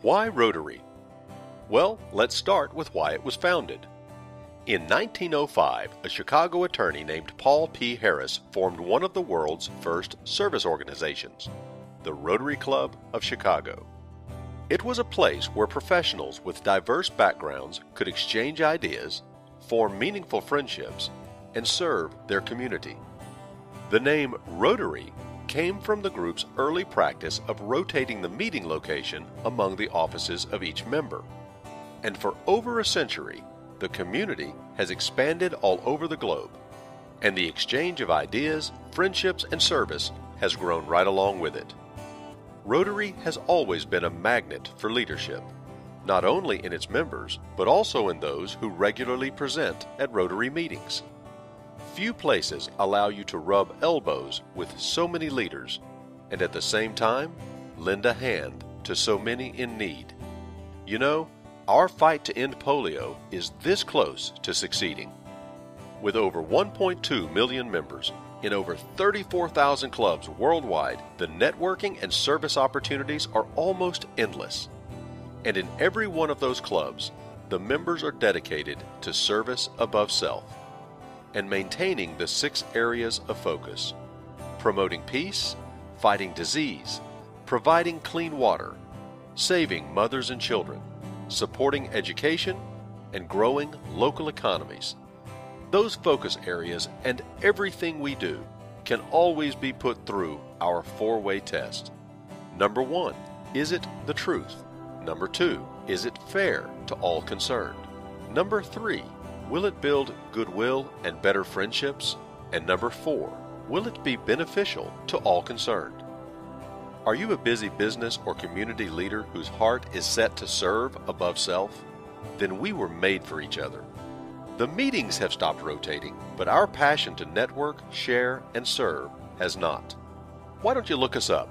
Why Rotary? Well, let's start with why it was founded. In 1905, a Chicago attorney named Paul P. Harris formed one of the world's first service organizations, the Rotary Club of Chicago. It was a place where professionals with diverse backgrounds could exchange ideas, form meaningful friendships, and serve their community. The name Rotary came from the group's early practice of rotating the meeting location among the offices of each member. And for over a century, the community has expanded all over the globe, and the exchange of ideas, friendships, and service has grown right along with it. Rotary has always been a magnet for leadership, not only in its members, but also in those who regularly present at Rotary meetings. Few places allow you to rub elbows with so many leaders, and at the same time, lend a hand to so many in need. You know, our fight to end polio is this close to succeeding. With over 1.2 million members in over 34,000 clubs worldwide, the networking and service opportunities are almost endless. And in every one of those clubs, the members are dedicated to service above self and maintaining the 6 areas of focus: promoting peace, fighting disease, providing clean water, saving mothers and children, supporting education, and growing local economies. Those focus areas and everything we do can always be put through our 4-way test. Number 1, is it the truth? Number 2, is it fair to all concerned? Number 3, will it build goodwill and better friendships? And number 4, will it be beneficial to all concerned? Are you a busy business or community leader whose heart is set to serve above self? Then we were made for each other. The meetings have stopped rotating, but our passion to network, share, and serve has not. Why don't you look us up